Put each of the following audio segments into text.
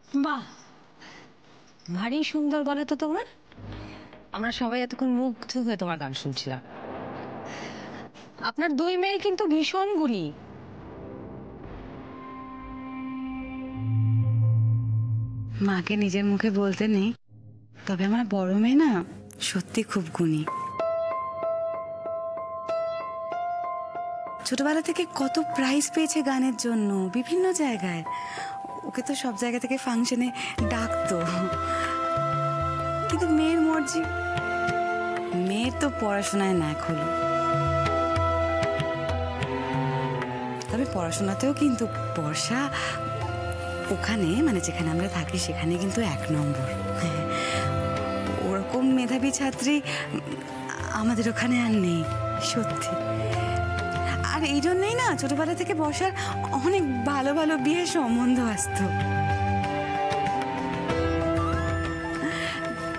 বাহ, ভারী সুন্দর গলা তো তোমার। আমরা সবাই এতক্ষণ মুগ্ধ হয়ে তোমার গান শুনছিলাম। আপনার দুই মেয়ে কিন্তু ভীষণ গুণী। মাকে নিজের মুখে বলতে নেই, তবে আমার বড় মেয়ে না সত্যি খুব গুণী। ছোটবেলা থেকে কত প্রাইজ পেয়েছে গানের জন্য বিভিন্ন জায়গায়। ওকে তো সব জায়গা থেকে ফাংশনে ডাকতো। কিন্তু মেয়ের মর্জি, মেয়ের তো পড়াশোনায় ন্যাক হলো। তবে পড়াশোনাতেও কিন্তু বর্ষা ওখানে, মানে যেখানে আমরা থাকি সেখানে কিন্তু 1 নম্বর। ওরকম মেধাবী ছাত্রী আমাদের ওখানে আর নেই সত্যি। আর এই জন্যই না ছোটবেলা থেকে বর্ষার অনেক ভালো ভালো বিয়ের সম্বন্ধ আসতো।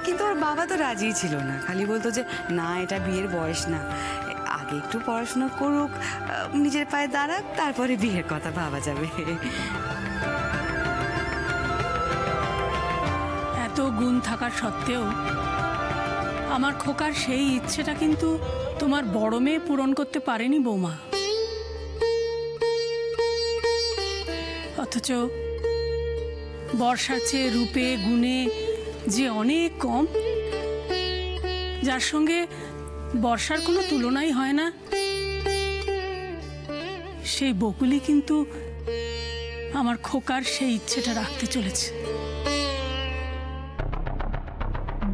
কিন্তু ওর বাবা তো রাজি ছিল না, খালি বলতো যে না, এটা বিয়ের বয়স না, আগে একটু পড়াশোনা করুক, নিজের পায়ে দাঁড়াক, তারপরে বিয়ের কথা ভাবা যাবে। এত গুণ থাকার সত্ত্বেও আমার খোকার সেই ইচ্ছেটা কিন্তু তোমার বড় মেয়ে পূরণ করতে পারেনি বৌমা। অথচ বর্ষার চেয়ে রূপে গুণে যে অনেক কম, যার সঙ্গে বর্ষার কোনো তুলনাই হয় না, সেই বকুলি কিন্তু আমার খোকার সেই ইচ্ছেটা রাখতে চলেছে।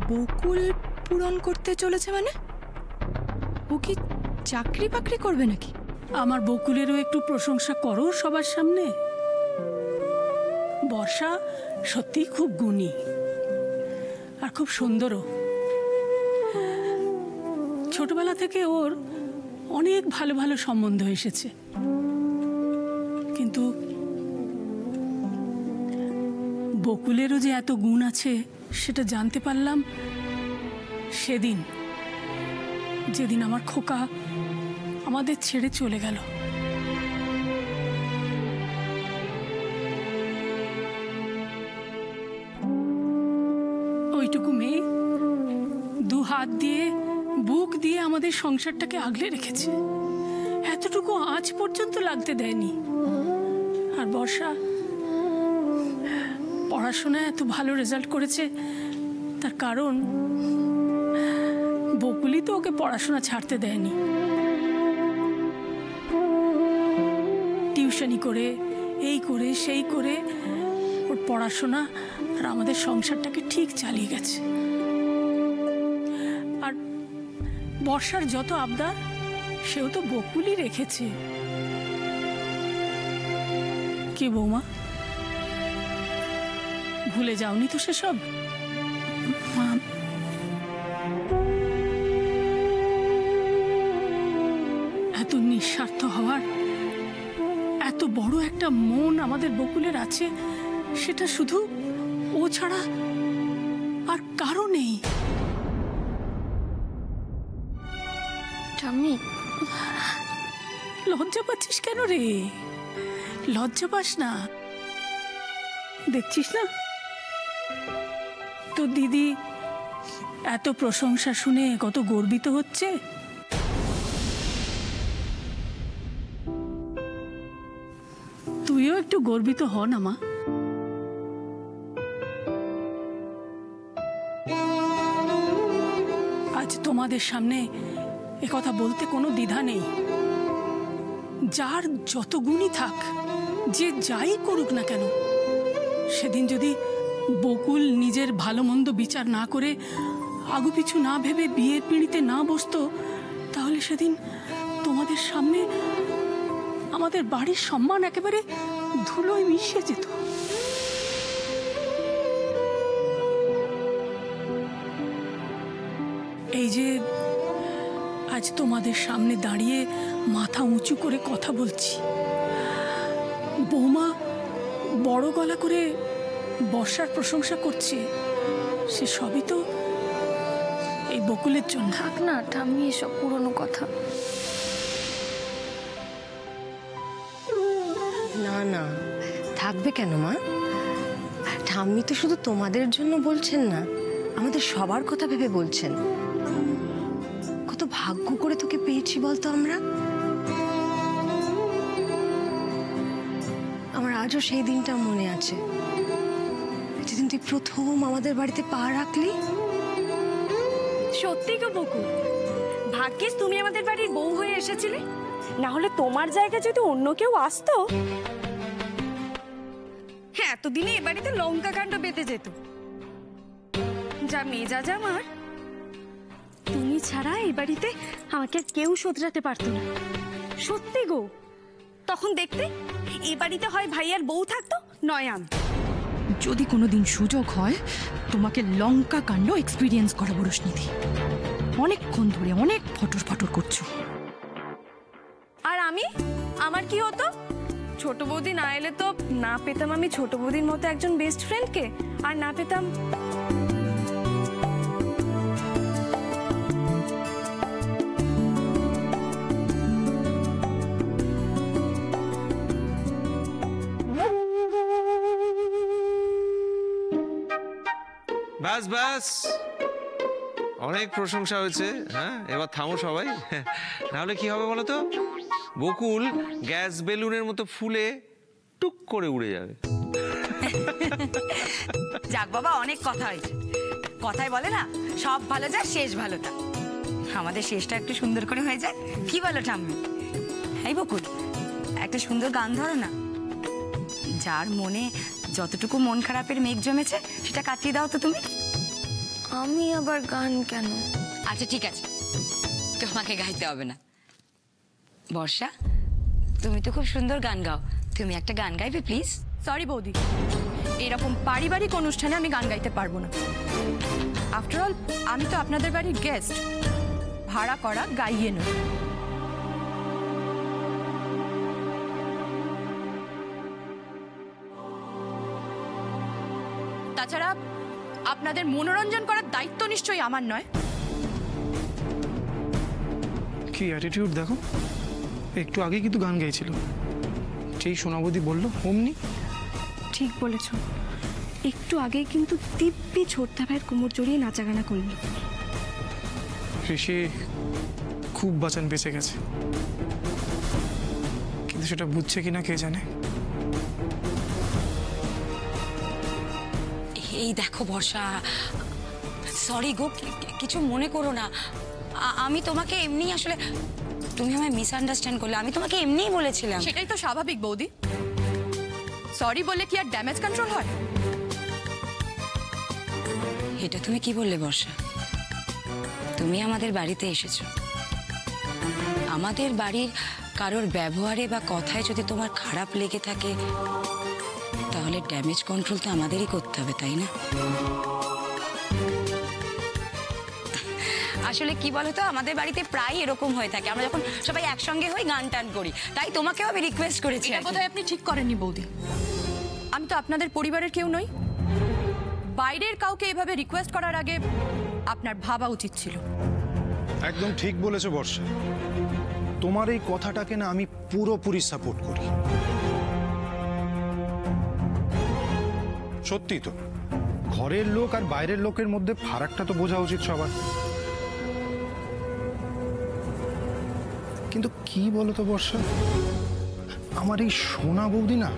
বকুল পূরণ করতে চলেছে মানে? ও কি চাকরি বাকরি করবে নাকি? আমার বকুলেরও একটু প্রশংসা করো সবার সামনে। বর্ষা সত্যি খুব গুণী আর খুব সুন্দরও। ছোটবেলা থেকে ওর অনেক ভালো ভালো সম্বন্ধ এসেছে, কিন্তু বকুলেরও যে এত গুণ আছে সেটা জানতে পারলাম সেদিন, যেদিন আমার খোকা আমাদের ছেড়ে চলে গেল। ওইটুকু মেয়ে 2 হাত দিয়ে বুক দিয়ে আমাদের সংসারটাকে আগলে রেখেছে, এতটুকু আজ পর্যন্ত লাগতে দেয়নি। আর বর্ষা পড়াশোনায় এত ভালো রেজাল্ট করেছে, তার কারণ বকুলি তো ওকে পড়াশোনা ছাড়তে দেয়নি। টিউশনি করে, এই করে সেই করে ওর পড়াশোনা আর আমাদের সংসারটাকে ঠিক চালিয়ে গেছে। আর বর্ষার যত আবদার সেও তো বকুলি রেখেছে। কি বৌমা, ভুলে যাওনি তো সেসব? এত নিঃস্বার্থ হওয়ার এত বড় একটা মন আমাদের বকুলের আছে, সেটা শুধু ও ছাড়া আর কারো নেই। ঠাম্মি, লজ্জা পাচ্ছিস কেন রে? লজ্জা পাস না, দেখছিস না তোর দিদি এত প্রশংসা শুনে কত গর্বিত হচ্ছে। তুইও একটু গর্বিত হ না মা। আজ তোমাদের সামনে একথা বলতে কোনো দ্বিধা নেই। যার যত গুণই থাক, যে যাই করুক না কেন, সেদিন যদি বকুল নিজের ভালো মন্দ বিচার না করে, আগু পিছু না ভেবে বিয়ের পিঁড়িতে না বসতো, তাহলে সেদিন তোমাদের সামনে আমাদের বাড়ির সম্মান একেবারে ধুলোয় মিশে যেত। এই যে আজ তোমাদের সামনে দাঁড়িয়ে মাথা উঁচু করে কথা বলছি, বৌমা বড় গলা করে বর্ষার প্রশংসা করছে, সে সবই তো এই বকুলের জন্য। থাক না ঠাম্মি এসব পুরনো কথা। না না, থাকবে কেন মা? ঠাম্মি তো শুধু তোমাদের জন্য বলছেন না, আমাদের সবার কথা ভেবে বলছেন। কত ভাগ্য করে তোকে পেয়েছি বলতো আমরা। আমার আজও সেই দিনটা মনে আছে, যেদিন তুই প্রথম আমাদের বাড়িতে পা রাখলি। সত্যি গো বকুল, ভাগ্যিস তুমি আমাদের বাড়ির বউ হয়ে এসেছিলে, না হলে তোমার জায়গায় যদি অন্য কেউ আসতো, হ্যাঁ এতদিনে এ বাড়িতে লঙ্কা কাণ্ড বেঁধে যেত। যা মেজাজ আমার, তুমি ছাড়া এই বাড়িতে আমাকে আর কেউ শোধরাতে পারতো না। সত্যি গো, তখন দেখতে এই বাড়িতে হয় ভাইয়ার বউ থাকতো, নয় আমি। যদি কোনোদিন সুযোগ হয় তোমাকে লঙ্কা কাণ্ড এক্সপিরিয়েন্স করাবো রোশনিদি। অনেকক্ষণ ধরে অনেক ফটর ফটর করছো। আর আমি, আমার কি হতো? ছোট বৌদি না এলে তো না পেতাম আমি ছোট বৌদির মতো একজন বেস্ট ফ্রেন্ডকে, আর না পেতাম ব্যাস ব্যাস, অনেক প্রশংসা হয়েছে। হ্যাঁ, এবার থামো সবাই, নাহলে কি হবে বলো তো? বকুল গ্যাস বেলুনের মতো ফুলে টুক করে উড়ে যাবে। যাক বাবা, অনেক কথা হয়েছে। কথায় বলে না, সব ভালো যায় শেষ ভালো তা। আমাদের শেষটা একটু সুন্দর করে হয়ে যায়, কি বলো ঠাম্মি? এই বকুল, একটা সুন্দর গান ধরো না। যার মনে যতটুকু মন খারাপের মেঘ জমেছে সেটা কাটিয়ে দাও তো তুমি। আমি আবার গান কেন? আচ্ছা ঠিক আছে, তোমাকে গাইতে হবে না। বর্ষা, তুমি তো খুব সুন্দর গান গাও, তুমি একটা গান গাইবে প্লিজ? সরি বৌদি, এরকম পারিবারিক অনুষ্ঠানে আমি গান গাইতে পারবো না। আফটার অল আমি তো আপনাদের বাড়ির গেস্ট, ভাড়া করা গাইয়ে নয়। তাছাড়া আপনাদের মনোরঞ্জন করার দায়িত্ব নিশ্চয়ই আমার নয়। কি অ্যাটিটিউড দেখো, একটু আগে কিন্তু গান গাইছিল, যেই সোনাবতী বললো অমনি। ঠিক বলেছ, একটু আগে কিন্তু দিব্যি ছোট্টা ভাইয়ের কোমর জড়িয়ে নাচাগানা করলো। ঋষি খুব বাঁচান বেঁচে গেছে, কিন্তু সেটা বুঝছে কিনা কে জানে। এই দেখো বর্ষা, সরি গো, কিছু মনে করো না। আমি তোমাকে এমনি, আসলে তুমি আমায় মিসআন্ডারস্ট্যান্ড করলে। আমি তোমাকে এমনিই বলেছিলাম। সেটাই তো স্বাভাবিক বৌদি। সরি বলে কি আর ড্যামেজ কন্ট্রোল হয়? এটা তুমি কি বললে বর্ষা? তুমি আমাদের বাড়িতে এসেছো, আমাদের বাড়ির কারোর ব্যবহারে বা কথায় যদি তোমার খারাপ লেগে থাকে, তাহলে ড্যামেজ কন্ট্রোল তো আমাদেরই করতে হবে, তাই না? আসলে কি বলতো, আমাদের বাড়িতে প্রায় এরকম হয়ে থাকে। আমরা যখন সবাই একসঙ্গে হই গান টান করি, তাই তোমাকেও আমি রিকোয়েস্ট করেছি। এটা বোধহয় আপনি ঠিক করেননি বৌদি। আমি তো আপনাদের পরিবারের কেউ নই। বাইরের কাউকে এভাবে রিকোয়েস্ট করার আগে আপনার ভাবা উচিত ছিল। একদম ঠিক বলেছো বর্ষা, তোমার এই কথাটাকে না আমি পুরোপুরি সাপোর্ট করি। সত্যি তো, ঘরের লোক আর বাইরের লোকের মধ্যে ফারাকটা তো বোঝা উচিত সবার। কিন্তু কি বলতো বর্ষা, আমার এই সোনা বৌদি না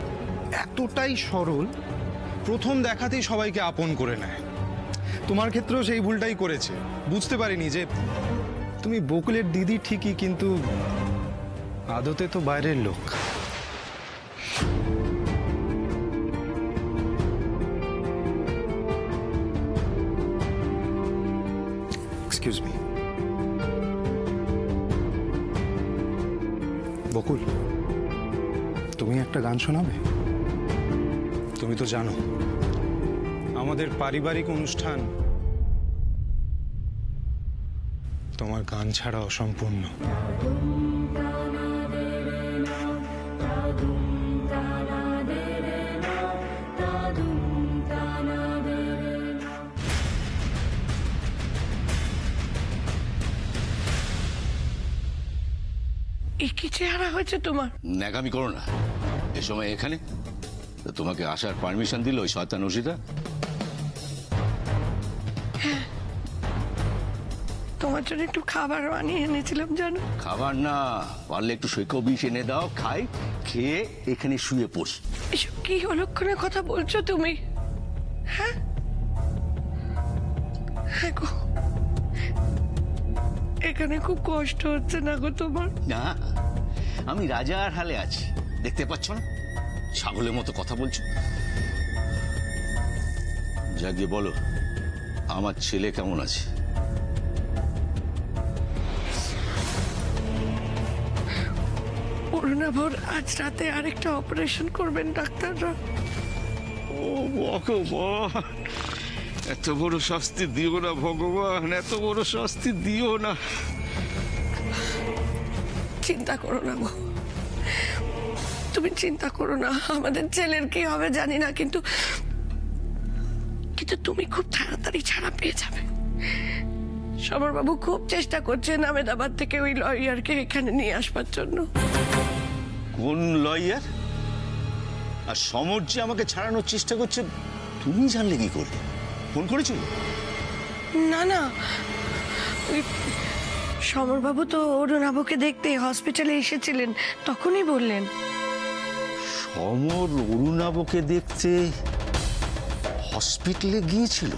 এতটাই সরল, প্রথম দেখাতেই সবাইকে আপন করে নেয়। তোমার ক্ষেত্রেও সেই ভুলটাই করেছে, বুঝতে পারিনি যে তুমি বকুলের দিদি ঠিকই, কিন্তু আদতে তো বাইরের লোক। এক্সকিউজ মি বকুল, তুমি একটা গান শোনাবে? তুমি তো জানো আমাদের পারিবারিক অনুষ্ঠান তোমার গান ছাড়া অসম্পূর্ণ। কি চেহারা হয়েছে তোমার? ন্যাকামি করো না এ সময় এখানে। তো তোমাকে আসার পারমিশন দিল ওই শয়তান ওসিটা? তোমার জন্য একটু খাবার বানিয়ে এনেছিলাম জানো। খাবার না, পারলে একটু সৈকো বিষ এনে দাও, খাই, খেয়ে এখানে শুয়ে পড়ি। এসব কি অলক্ষণের কথা বলছো তুমি? হ্যাঁ হ্যাঁ গো, এখানে খুব কষ্ট হচ্ছে না গো তোমার? না, আমি রাজার হালে আছি, দেখতে পাচ্ছ না? ছাগলের মতো কথা বলছো। যা গিয়ে বলো আমার ছেলে কেমন আছে। অরুণাভর আজ রাতে আরেকটা অপারেশন করবেন ডাক্তাররা। ও ভগবান, এত বড় শাস্তি দিও না ভগবান, এত বড় শাস্তি দিও না। চিন্তা করো না গো, তুমি চিন্তা করো না। আমাদের ছেলের কি হবে জানি না, কিন্তু কিন্তু তুমি খুব তাড়াতাড়ি ছাড়া পেয়ে যাবে। সমরবাবু খুব চেষ্টা করছেন আহমেদাবাদ থেকে ওই লয়ারকে এখানে নিয়ে আসবার জন্য। কোন লয়ার? আর সমর যে আমাকে ছাড়ানোর চেষ্টা করছে তুমি জানলে কি করে? ফোন করেছিল? না না, ওই সমরবাবু তো অরুণাভকে দেখতে হসপিটালে এসেছিলেন, তখনই বললেন। সমর অরুণাভকে দেখতে হসপিটালে গিয়েছিল?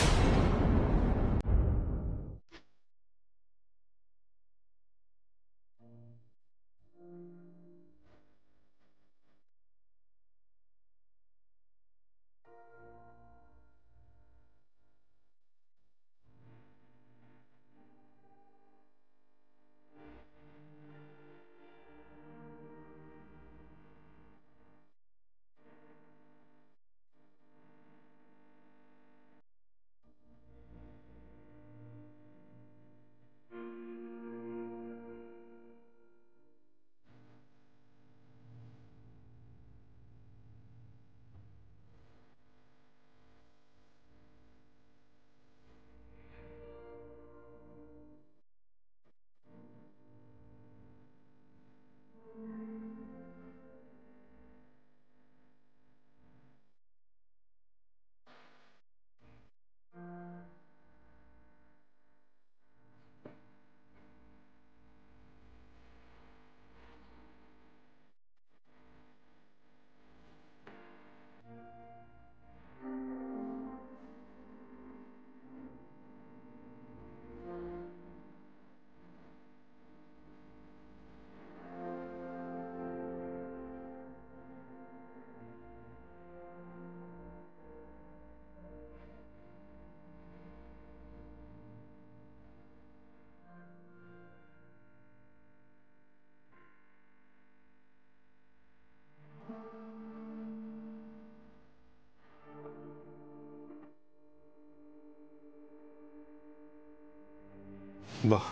বাহ,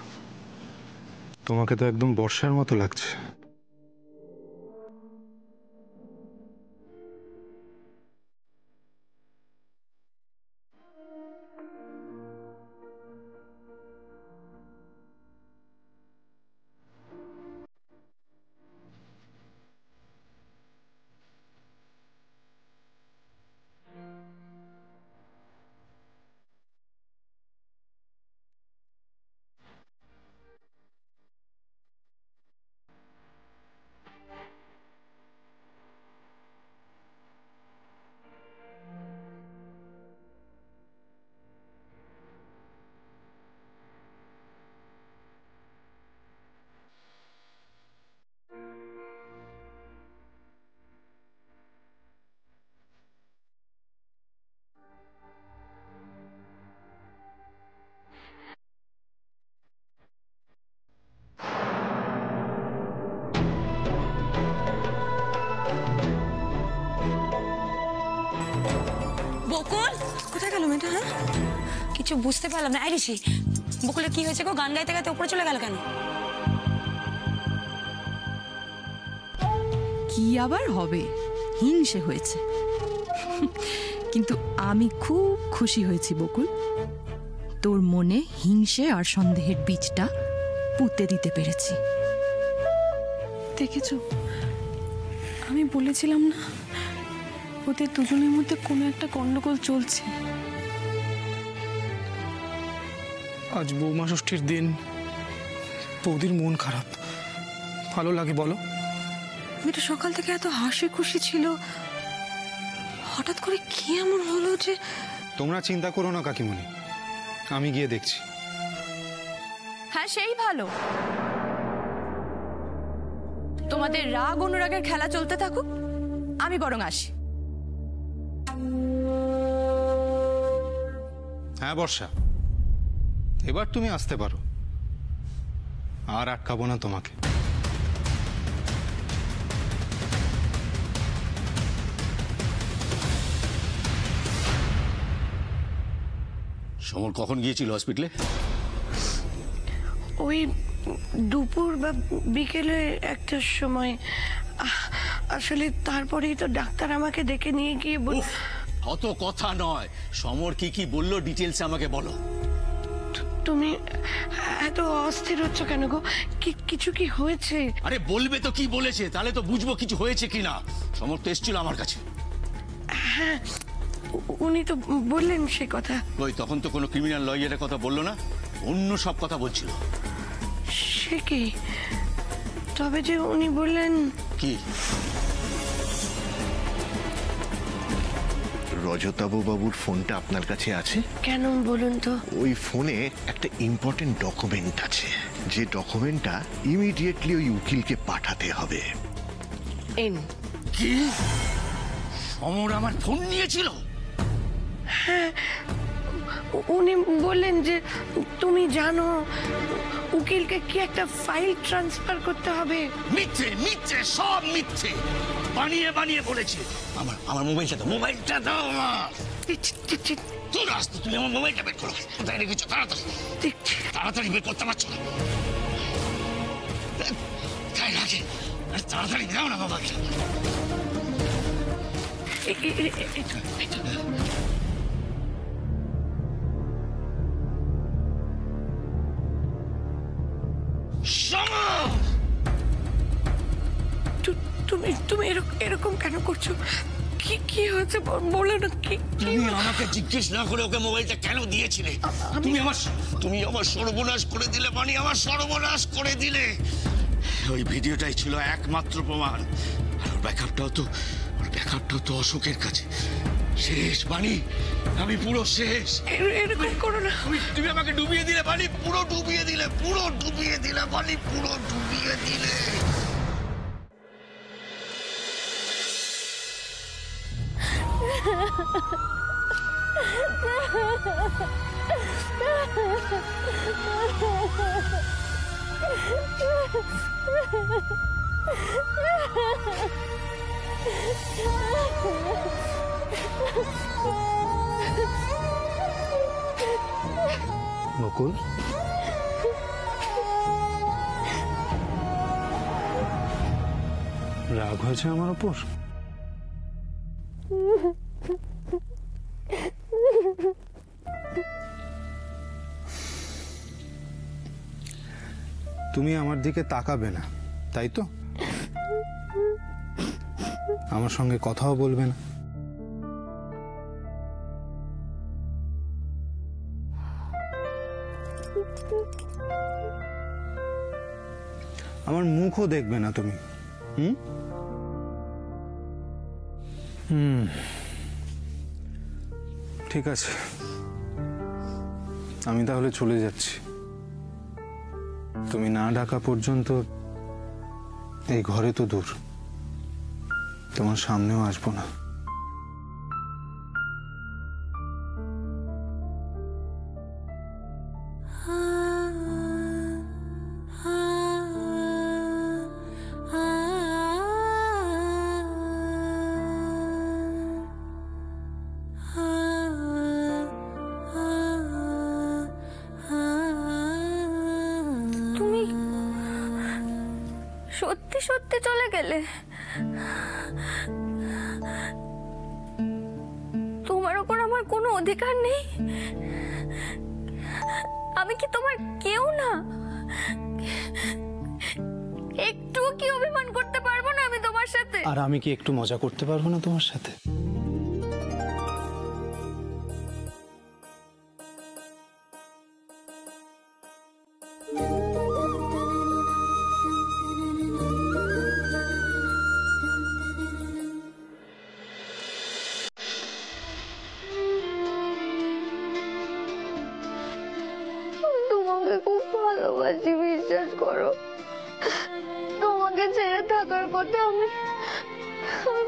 তোমাকে তো একদম বর্ষার মতো লাগছে। বকুল কোথায় গেল মেয়েটা? হ্যাঁ, কিছু বুঝতে পারলাম না। আইরিশি, বকুলের কি হয়েছে গো? গান গাইতে গাইতে উপরে চলে গেল কেন? কি আবার হবে, হিংসে হয়েছে। কিন্তু আমি খুব খুশি হয়েছি বকুল, তোর মনে হিংসে আর সন্দেহের বীজটা পুঁতে দিতে পেরেছি। দেখেছ, আমি বলেছিলাম না ওদের দুজনের মধ্যে কোনো একটা গন্ডগোল চলছে। আজ বৌমা ষষ্ঠীর দিন, বৌদির মন খারাপ। ভালো লাগে বলো? মেয়েটা সকাল থেকে এত হাসি খুশি ছিল, হঠাৎ করে কি এমন হলো যে? তোমরা চিন্তা করো না কাকিমণি, আমি গিয়ে দেখছি। হ্যাঁ, সেই ভালো। তোমাদের রাগ অনুরাগের খেলা চলতে থাকুক, আমি বরং আসি। হ্যাঁ বর্ষা, এবার তুমি আসতে পারো, আর আটকাবো না তোমাকে। সমর কখন গিয়েছিল হসপিটালে? ওই দুপুর বা বিকেলে একটার সময়। আসলে তারপরেই তো ডাক্তার আমাকে ডেকে নিয়ে গিয়ে অত কথা নয়, সমর কি কি বললো ডিটেলস আমাকে বলো। তুমি এত অস্থির হচ্ছ কেন গো? কিছু কি হয়েছে? আরে বলবে তো কি বলেছে, তাহলে তো বুঝবো কিছু হয়েছে কিনা। সমর তো এসেছিল আমার কাছে। হ্যাঁ, উনি তো বললেন সে কথা। ওই তখন তো কোনো ক্রিমিনাল লয়ারের কথা বললো না, অন্য সব কথা বলছিল। সে কি? তবে যে উনি বললেন কি? রজতাবু বাবুর ফোনটা আপনার কাছে আছে? কেন বলুন তো? ওই ফোনে একটা ইম্পর্টেন্ট ডকুমেন্ট আছে, যে ডকুমেন্টটা ইমিডিয়েটলি ওই উকিলকে পাঠাতে হবে। কি? সমর আমার ফোন নিয়েছিল? হ্যাঁ, উনি বললেন যে তুমি জানো উকিলকে কি একটা ফাইল ট্রান্সফার করতে হবে। মিথ্যে মিথ্যে, সব মিথ্যে, বানিয়ে বানিয়ে বলেছে। আমার মোবাইলটা দাও, মোবাইলটা দাও আমার। তোর আসতে তুমি আমার মোবাইলটা বের করো। কোথায় রেখেছো? তাড়াতাড়ি তাড়াতাড়ি বের করতে পারছো না? তাই লাগে, তাড়াতাড়ি দাও না মোবাইলটা। তুমি এরকম কেন করছো? কি হয়েছে বলো না। তুমি আমাকে জিজ্ঞেস না করে ওকে মোবাইলটা কেন দিয়েছিলে? তুমি আমার সর্বনাশ করে দিলে, মানে আমার সর্বনাশ করে দিলে। ওই ভিডিওটাই ছিল একমাত্র প্রমাণ। আর ওর ব্যাকআপটাও তো অশোকের কাছে। শেষ বাণী, আমি পুরো শেষ। এরকম করো না। তুমি আমাকে ডুবিয়ে দিলে বাণী, পুরো ডুবিয়ে দিলে বাণী, পুরো ডুবিয়ে দিলে। বকুল, রাগ হয়েছে আমার উপর? তুমি আমার দিকে তাকাবে না, তাই তো? আমার সঙ্গে কথাও বলবে না? আমার মুখও দেখবে না তুমি? ঠিক আছে, আমি তাহলে চলে যাচ্ছি। তুমি না ডাকা পর্যন্ত এই ঘরে তো দূর, তোমার সামনেও আসবো না। সত্যি সত্যি চলে গেলে? তোমার উপর আমার কোনো অধিকার নেই? আমি কি তোমার কেউ না? একটু কি অভিমান করতে পারবো না আমি তোমার সাথে? আর আমি কি একটু মজা করতে পারবো না তোমার সাথে? বিশ্বাস করো, তোমাকে ছেড়ে থাকার কথা আমি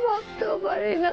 ভাবতেও পারি না।